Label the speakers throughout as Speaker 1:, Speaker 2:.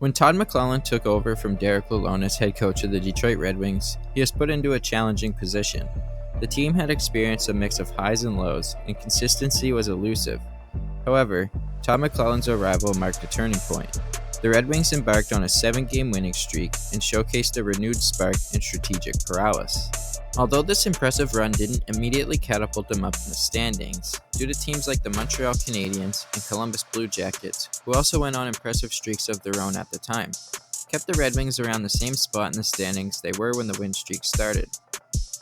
Speaker 1: When Todd McLellan took over from Derek Lalonde as head coach of the Detroit Red Wings, he was put into a challenging position. The team had experienced a mix of highs and lows, and consistency was elusive. However, Todd McLellan's arrival marked a turning point. The Red Wings embarked on a 7-game winning streak and showcased a renewed spark and strategic prowess. Although this impressive run didn't immediately catapult them up in the standings, due to teams like the Montreal Canadiens and Columbus Blue Jackets, who also went on impressive streaks of their own at the time, kept the Red Wings around the same spot in the standings they were when the win streak started.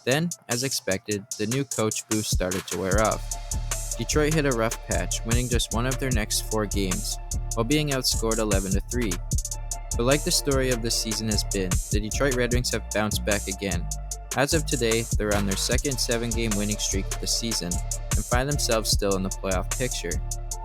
Speaker 1: Then, as expected, the new coach boost started to wear off. Detroit hit a rough patch, winning just one of their next 4 games, while being outscored 11-3. But like the story of this season has been, the Detroit Red Wings have bounced back again. As of today, they're on their second 7-game winning streak of the season and find themselves still in the playoff picture.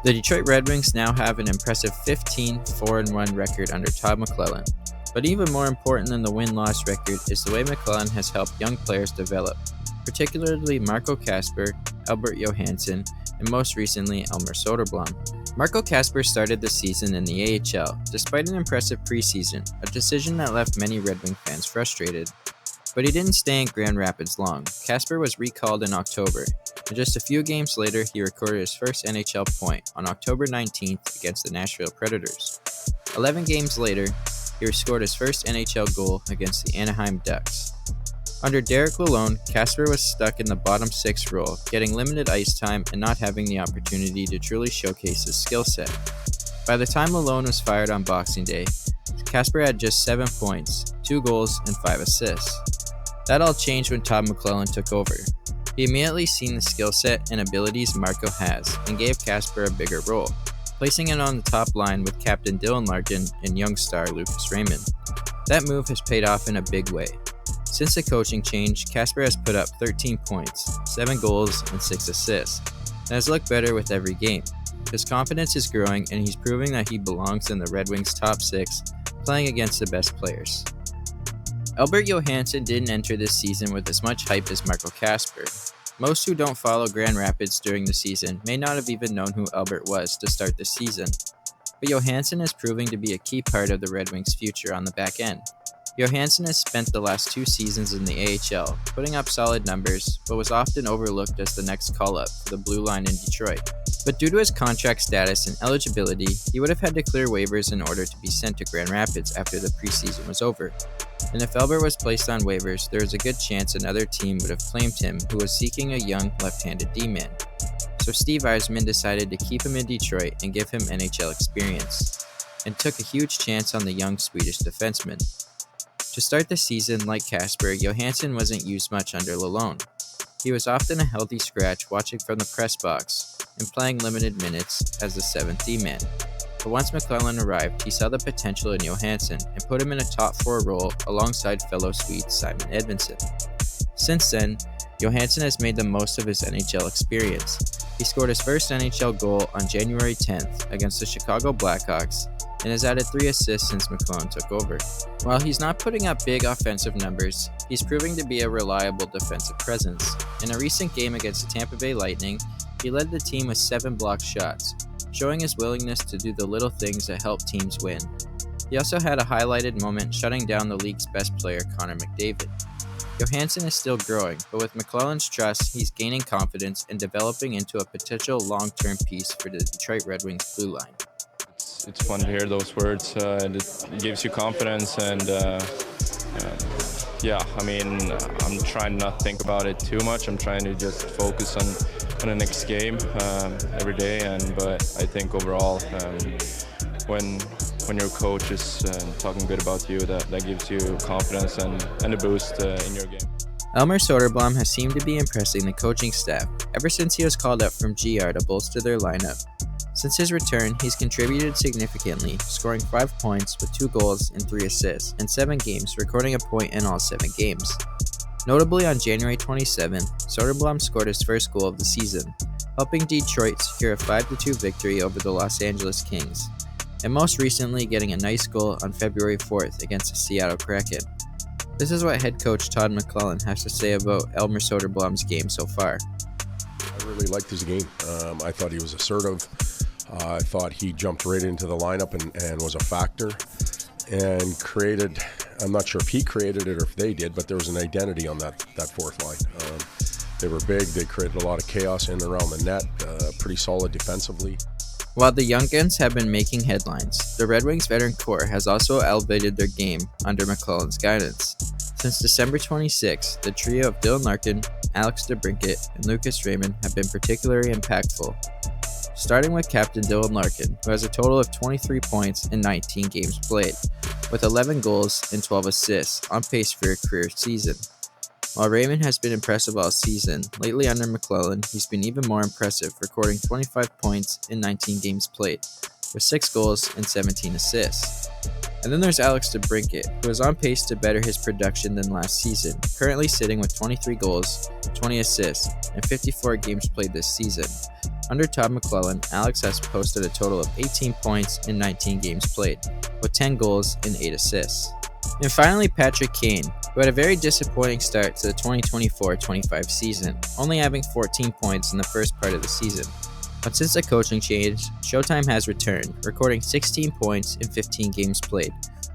Speaker 1: The Detroit Red Wings now have an impressive 15-4-1 record under Todd McLellan. But even more important than the win-loss record is the way McLellan has helped young players develop, particularly Kasper, Albert Johansson, and most recently Elmer Soderblom. Kasper started the season in the AHL, despite an impressive preseason, a decision that left many Red Wing fans frustrated. But he didn't stay in Grand Rapids long. Kasper was recalled in October, and just a few games later he recorded his first NHL point on October 19th against the Nashville Predators. 11 games later, he scored his first NHL goal against the Anaheim Ducks. Under Derek Lalonde, Kasper was stuck in the bottom 6 role, getting limited ice time and not having the opportunity to truly showcase his skill set. By the time Lalonde was fired on Boxing Day, Kasper had just 7 points, 2 goals, and 5 assists. That all changed when Todd McLellan took over. He immediately seen the skill set and abilities Marco has and gave Kasper a bigger role, placing it on the top line with captain Dylan Larkin and young star Lucas Raymond. That move has paid off in a big way. Since the coaching change, Kasper has put up 13 points, 7 goals, and 6 assists, and has looked better with every game. His confidence is growing and he's proving that he belongs in the Red Wings' top 6, playing against the best players. Albert Johansson didn't enter this season with as much hype as Kasper. Most who don't follow Grand Rapids during the season may not have even known who Albert was to start the season. But Johansson is proving to be a key part of the Red Wings' future on the back end. Johansson has spent the last 2 seasons in the AHL, putting up solid numbers, but was often overlooked as the next call-up for the blue line in Detroit. But due to his contract status and eligibility, he would have had to clear waivers in order to be sent to Grand Rapids after the preseason was over. And if Elmer was placed on waivers, there is a good chance another team would have claimed him who was seeking a young left-handed D-man. So Steve Yzerman decided to keep him in Detroit and give him NHL experience, and took a huge chance on the young Swedish defenseman. To start the season, like Kasper, Johansson wasn't used much under Lalonde. He was often a healthy scratch watching from the press box and playing limited minutes as the 7th D-man. But once McLellan arrived, he saw the potential in Johansson and put him in a top 4 role alongside fellow Swede Simon Edvinsson. Since then, Johansson has made the most of his NHL experience. He scored his first NHL goal on January 10th against the Chicago Blackhawks and has added 3 assists since McLellan took over. While he's not putting up big offensive numbers, he's proving to be a reliable defensive presence. In a recent game against the Tampa Bay Lightning, he led the team with 7 blocked shots, showing his willingness to do the little things that help teams win. He also had a highlighted moment shutting down the league's best player, Connor McDavid. Johansson is still growing, but with McLellan's trust, he's gaining confidence and developing into a potential long-term piece for the Detroit Red Wings blue line.
Speaker 2: It's fun to hear those words, and it gives you confidence, and I'm trying not to think about it too much. I'm trying to just focus on the next game every day, but I think overall when your coach is talking good about you, that gives you confidence and a boost in your game.
Speaker 1: Elmer Soderblom has seemed to be impressing the coaching staff ever since he was called up from GR to bolster their lineup. Since his return, he's contributed significantly, scoring 5 points with 2 goals and 3 assists in 7 games, recording a point in all 7 games. Notably, on January 27th, Soderblom scored his first goal of the season, helping Detroit secure a 5-2 victory over the Los Angeles Kings, and most recently getting a nice goal on February 4th against the Seattle Kraken. This is what head coach Todd McLellan has to say about Elmer Soderblom's game so far.
Speaker 3: I really liked his game. I thought he was assertive. I thought he jumped right into the lineup and was a factor. and created, I'm not sure if he created it or if they did, but there was an identity on that fourth line. They were big, they created a lot of chaos in and around the net, pretty solid defensively.
Speaker 1: While the Young Guns have been making headlines, the Red Wings veteran core has also elevated their game under McLellan's guidance. Since December 26, the trio of Dylan Larkin, Alex DeBrincat, and Lucas Raymond have been particularly impactful. Starting with Captain Dylan Larkin, who has a total of 23 points in 19 games played, with 11 goals and 12 assists, on pace for a career season. While Raymond has been impressive all season, lately under McLellan, he's been even more impressive, recording 25 points in 19 games played, with 6 goals and 17 assists. And then there's Alex DeBrincat, who is on pace to better his production than last season, currently sitting with 23 goals, 20 assists, and 54 games played this season. Under Todd McLellan, Alex has posted a total of 18 points in 19 games played, with 10 goals and 8 assists. And finally, Patrick Kane, who had a very disappointing start to the 2024-25 season, only having 14 points in the first part of the season. But since the coaching change, Showtime has returned, recording 16 points in 15 games played,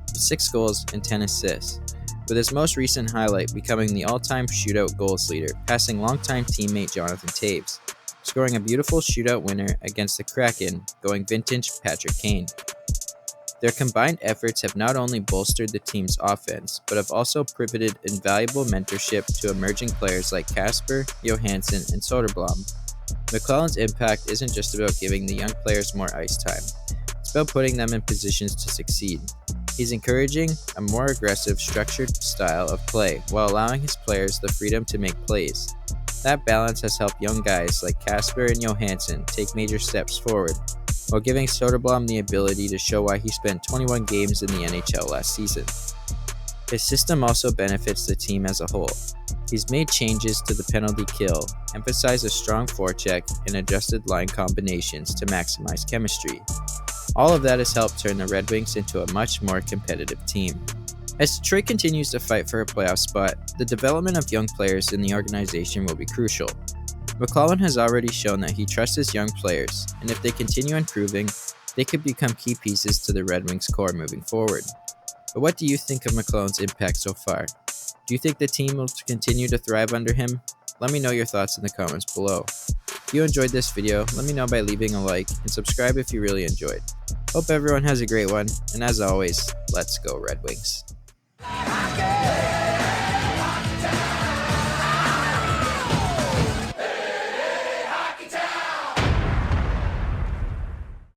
Speaker 1: with 6 goals and 10 assists, with his most recent highlight becoming the all-time shootout goals leader, passing longtime teammate Jonathan Toews, scoring a beautiful shootout winner against the Kraken, going vintage Patrick Kane. Their combined efforts have not only bolstered the team's offense, but have also provided invaluable mentorship to emerging players like Kasper, Johansson, and Soderblom. McLellan's impact isn't just about giving the young players more ice time, it's about putting them in positions to succeed. He's encouraging a more aggressive, structured style of play while allowing his players the freedom to make plays. That balance has helped young guys like Kasper and Johansson take major steps forward, while giving Soderblom the ability to show why he spent 21 games in the NHL last season. His system also benefits the team as a whole. He's made changes to the penalty kill, emphasized a strong forecheck, and adjusted line combinations to maximize chemistry. All of that has helped turn the Red Wings into a much more competitive team. As Detroit continues to fight for a playoff spot, the development of young players in the organization will be crucial. McLellan has already shown that he trusts his young players, and if they continue improving, they could become key pieces to the Red Wings core moving forward. But what do you think of McLellan's impact so far? Do you think the team will continue to thrive under him? Let me know your thoughts in the comments below. If you enjoyed this video, let me know by leaving a like and subscribe if you really enjoyed. Hope everyone has a great one, and as always, let's go Red Wings.